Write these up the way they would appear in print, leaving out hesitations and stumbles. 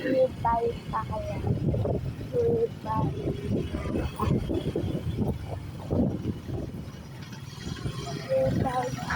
Goodbye pa kaya. Goodbye. Goodbye.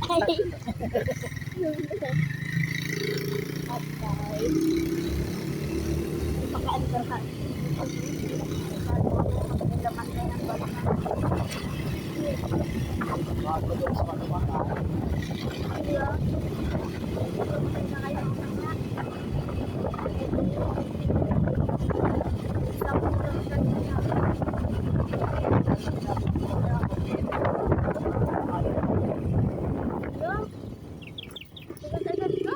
Ay. Patay. Pagka-under ka. Laman na ng balakan. Bago doon sa pagkakaan. Hello. Patay na kayo mamaya. Tapos lang kanina. Hello? Agad-agad ka?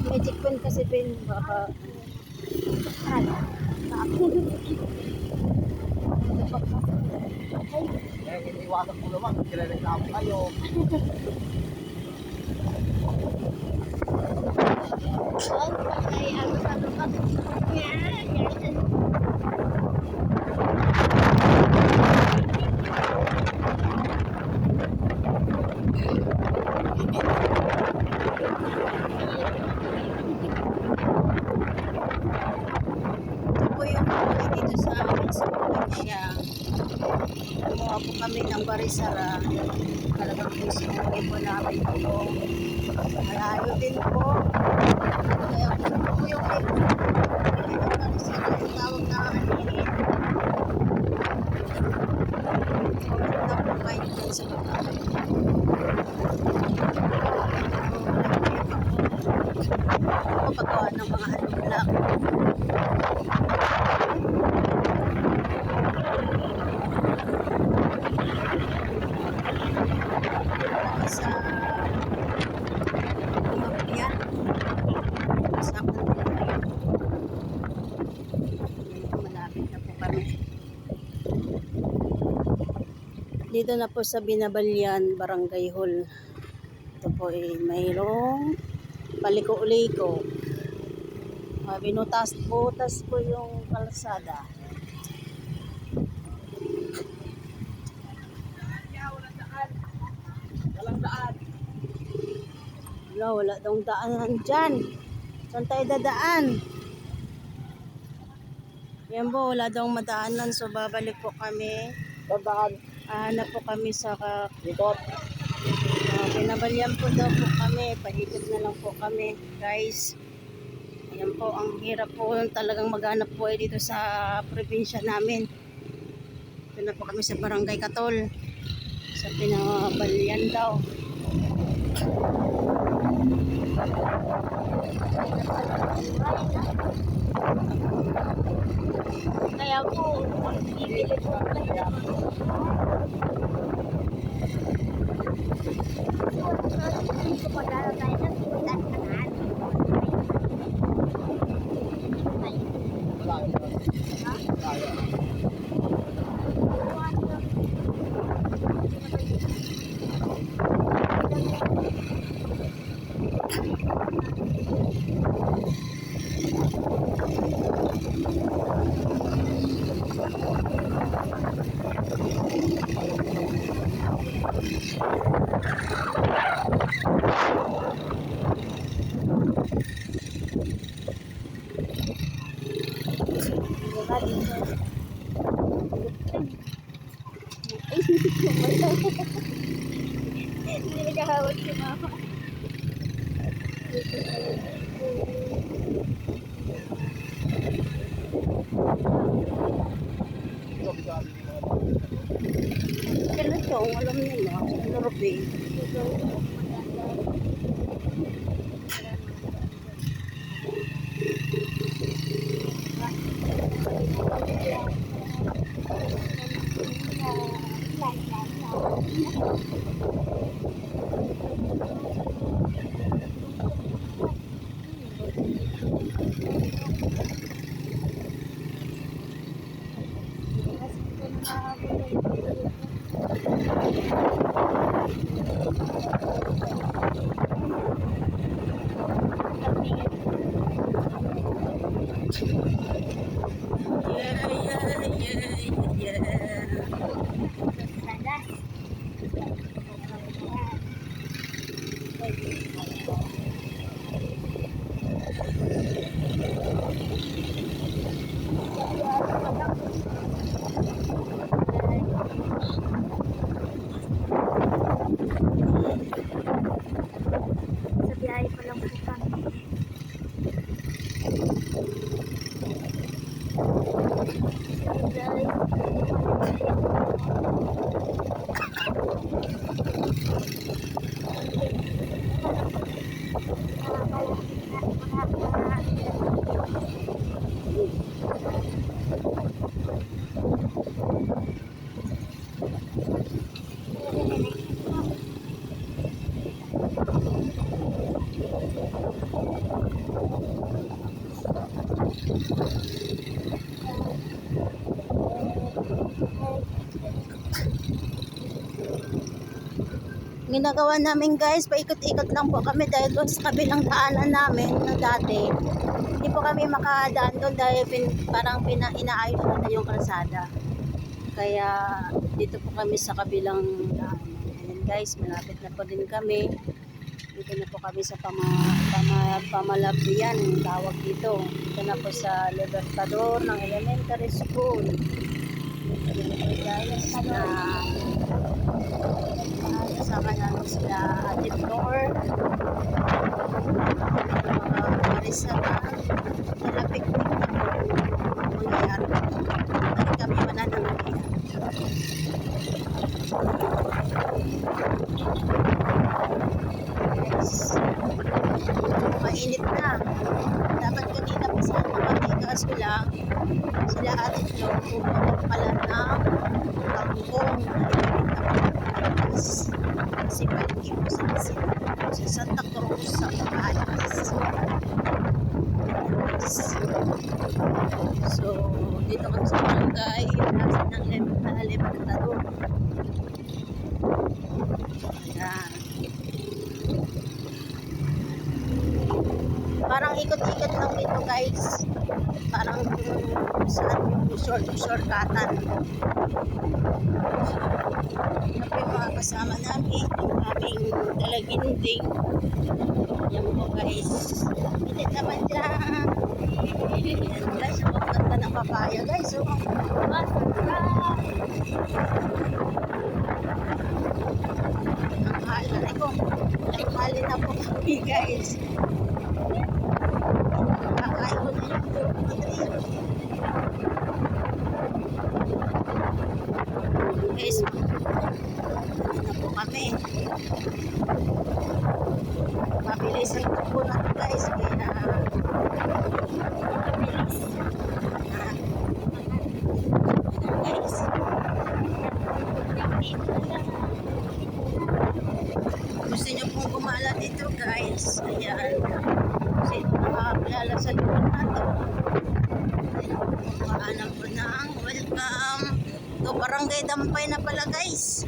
May checkpoint kasi pin baka Ano? Eh, iniwasan ko naman, kilareklamo kayo. Ay, ano ka? Yan. ito po yung mga dito sa amin sa probinsya. Kumuha po kami ng barisara. Talagang pinusukin po namin ito. Malayo din po. Kaya kung po yung barisara yung tawag namin. Pumunta po kayo dyan sa baba. Ako paggawa ng mga block. Sa yan. Sa malapit na po kami. Dito na po sa Binabalyan, Barangay Hall. Ito po ay mayroong paliko-liko. Binutas-butas po yung kalsada. Walang daan. Wala daw daanan dyan. Saan tayo dadaan? Yan po, wala daw madaanan. So, babalik po kami. Tandaan, Hanap po kami sa ikot. Binabalyan po daw po kami. Paikot na lang po kami, guys. Ayan po, ang hirap po talagang maghanap po dito sa probinsya namin. Ito na po kami sa Barangay Katol. Sa Binabalyan daw. Kaya po, bibili po kayo. Dito pa tayo ng tulan kanan. Wala. Kaya. Hindi nakahawag si mama. Pero ito, alam nila, Europe. Ginagawa namin guys, paikot-ikot lang po kami dahil doon sa kabilang daanan namin na dati. Hindi po kami makadaan doon dahil parang inaayos na yung kalsada. Kaya dito po kami sa kabilang daanan. Ayan guys, malapit na po din kami. Dito na po kami sa Pamalapian, tawag dito. Dito na po sa Libertador ng elementary school. Dito na po guys na kasama namin sila Ate Flor, Marisa na malapit din mangyayari. Dahil kami mananangin. Mainit na. Dapat kanina pa sa kapatigas ko lang sila Ate Flor pumunta pala ng kangkong kasi palagi po sa Santa Cruz sa Batangas. So dito kami sa barangay nasa ng Libertador. Ayan. Parang ikot-ikot lang dito guys, parang saan yung shortcutan. Ito yung mga kasama namin, yung aming dalaginding. Yan po guys, hindi naman dyan. Yan guys, ang ganda ng papaya guys. Ang halin ko, ang halin na po kami guys. Kakain ko na yung guys, na po kami. Mabilis ang tubo na ito guys, kaya mabilis guys. Gusto nyo pong gumala dito guys, ayan. Sino nakakilala sa lugar na ito? Paalam po ng welcome to Barangay Dampay na pala guys.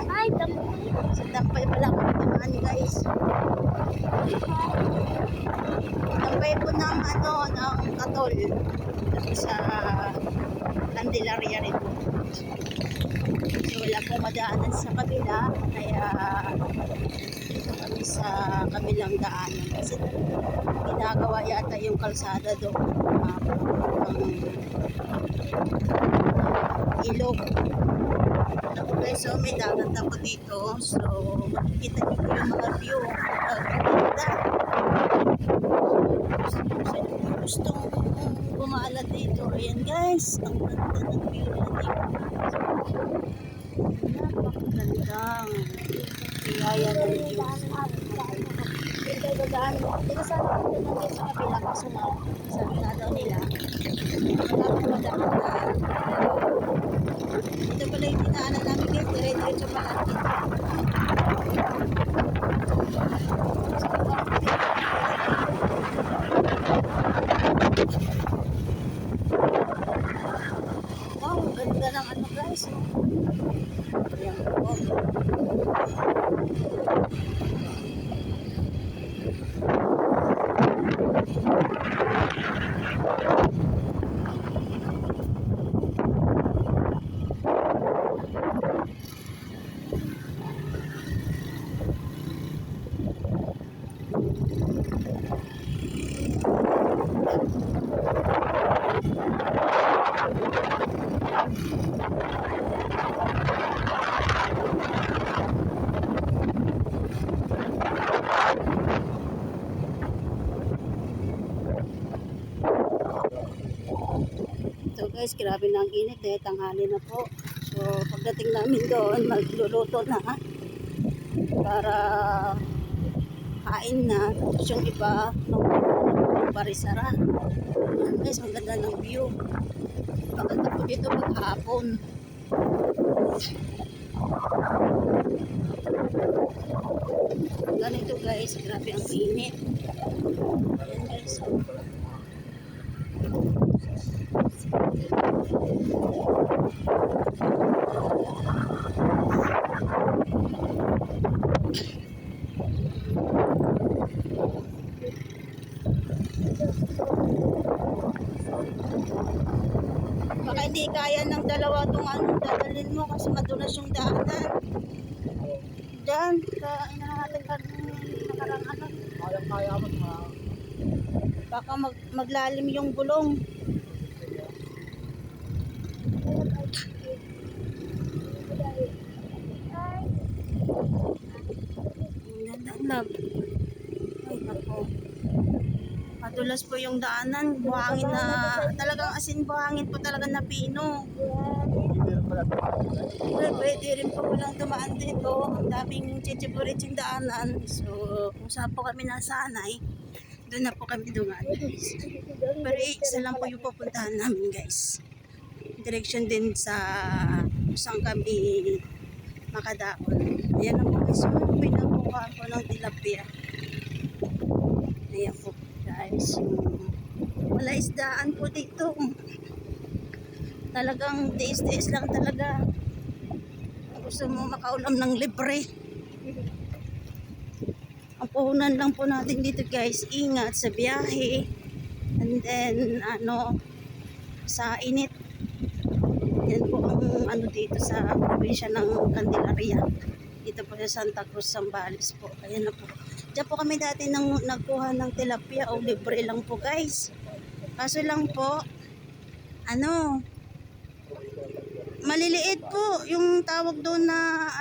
Ay, Dampay. Sa Dampay pala kami naman guys. Dampay po ng ng Katol. Sa Candelaria rin. So wala po madaanan sa kabila. Kaya kami sa kabilang daanan. Kasi ginagawa yata yung kalsada doon. Ilog. Okay, so may dagat ako dito. So makikita niyo po yung mga view. Ganda. Gustong gumala dito. Ayan guys, ang ganda ng view na dito. Napakagandang kaya ng view. Dito sana ako din sa kabila kasi sabi nga daw nila wala akong madaan na ito pala yung dinaanan namin guys, dire-diretso pa lang dito. Wow, ganda ng ano guys. Ayan po. So guys, grabe na ang init dahil tanghali na po. So pagdating namin doon, magluluto na para kain na. Tapos yung iba, parisara. Guys, ang ganda ng view. Maganda po dito maghapon. Ganito guys, grabe ang init. Ayan guys. Baka hindi kaya ng dalawa itong anong dadalhin mo kasi madulas yung daanan. Diyan, sa inahatin ka nakarang ano. Kaya mo mga Baka maglalim yung gulong. Love. Ay, ako. Madulas po yung daanan. Buhangin na, talagang asin buhangin po talaga na pino. Pwede rin po walang dumaan dito. Ang daming chichipurit yung daanan. So, kung saan po kami nasanay, doon na po kami dumaan, guys. Pero isa lang po yung pupuntahan namin, guys. Direction din sa saan kami makadaon. Ayan na po guys, yung pinakuhaan ko ng tilapia. Ayan po guys, wala isdaan po dito. Talagang days lang talaga. Gusto mo makaulam ng libre. Ang puhunan lang po natin dito guys, ingat sa biyahe. And then, sa init. Yan po ang dito sa probinsya ng Candelaria. Dito po sa Santa Cruz, Zambales po. Ayan na po. Diyan po kami dati nagkuha ng tilapia o libre lang po guys. Kaso lang po, maliliit po yung tawag doon na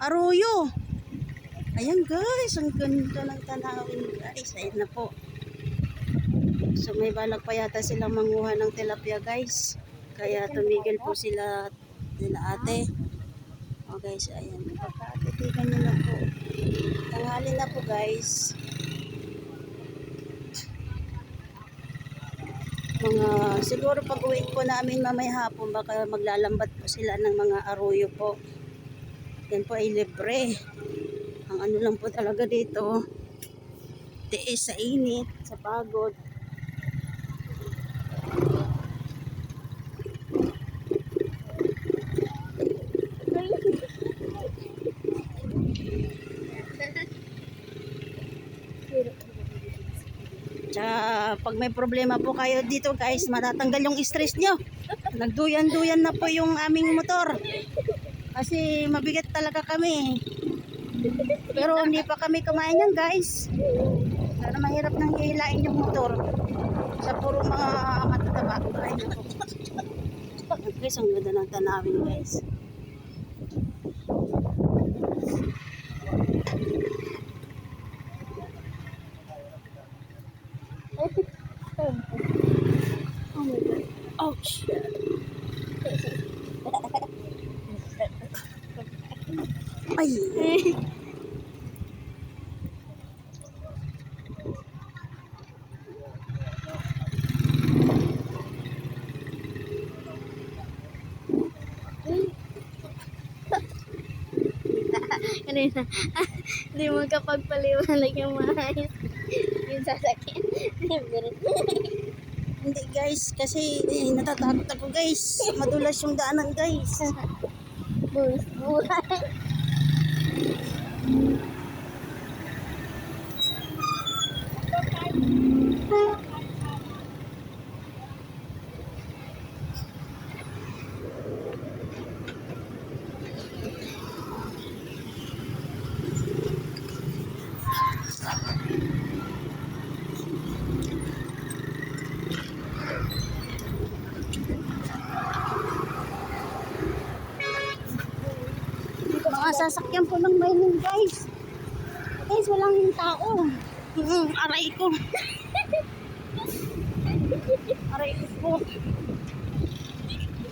arroyo. Ayan guys, ang ganda ng tanawin guys. Ayan na po. So may balak pa yata silang manguha ng tilapia guys. Kaya tumigil po sila ate. O guys, ayan. Titigan nyo na po. Tanghali na po guys. Siguro pag uwi po namin mamay hapon, baka maglalambat po sila ng mga arroyo po. Yan po ay libre. Ang lang po talaga dito, tiis sa init, sa pagod. Tsaka pag may problema po kayo dito guys, matatanggal yung stress nyo. Nagduyan-duyan na po yung aming motor. Kasi mabigat talaga kami. Pero hindi pa kami kumain yan guys. Pero mahirap nang hihilain yung motor. Sa puro mga matataba. Ay naku. Guys, ang ganda ng tanawin guys. Oh my god. Ouch. Ay. Kanina, hindi mo kapagpaliwanag yung maayos. Yung sasakyan. Hindi guys, kasi natatakot ako guys. Madulas yung daanan guys. Buhay. Mga sasakyan po ng mining guys. Guys, walang tao. Aray ko. Aray ko.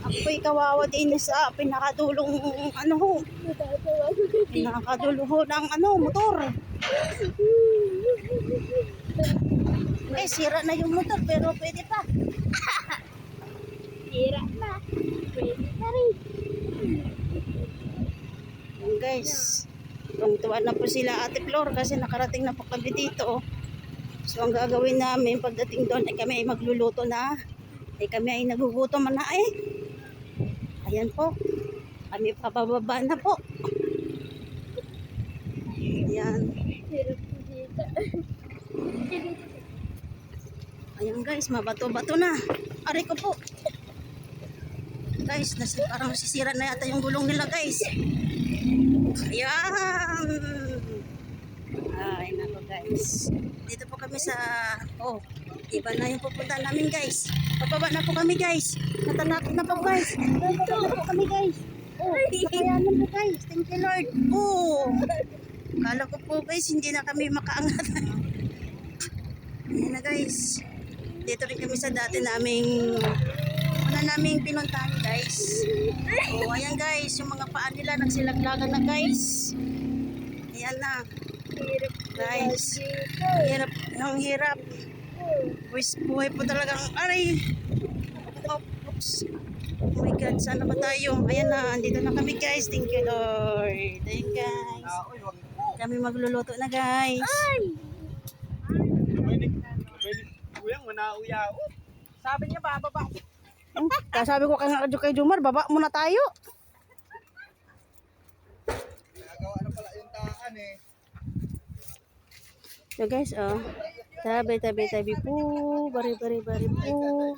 Ako'y kawawa din sa pinakadulong ano, pinakadulo ho ng ano, motor. Eh, sira na yung motor pero pwede pa. Tira na. Pwede na rin. Yan guys. Tuwang-tuwa na po sila Ate Flor kasi nakarating na po kami dito. So ang gagawin namin pagdating doon ay kami ay magluluto na. Ay kami ay nagugutom na eh. Ayan po. Kami papababa na po. Ayan. Hirap ko dito. Ayan guys, mabato-bato na. Aray ko po. Guys, parang sisira na yata yung gulong nila guys. Ayan. Ay, nako guys. Dito po kami sa, oh, iba na yung pupunta namin guys. Pababa na po kami guys. Natanakot na po guys. Dito na po kami guys. Oh, nakayanan po guys. Thank you Lord. Oh. Kala ko po guys, hindi na kami makaangat. Ayan na guys. Dito rin kami sa dati naming pinuntahan guys. Oh, ayan guys, yung mga paa nila nagsilaglagan na guys. Ayan na. Hirap Guys, hirap ng hirap. Buhay po talagang, aray. Oops. Oh my God, sana ba tayo? Ayan na, andito na kami guys. Thank you Lord. Thank you guys. Uy, wag mo. Kami magluluto na guys. Pwede. Kuyang, manauya. Sabi niya, bababa. Sabi ko kay Jumar, baba muna tayo. Nagawa na pala yung taan eh. So guys, oh. Tabi po. Bari po.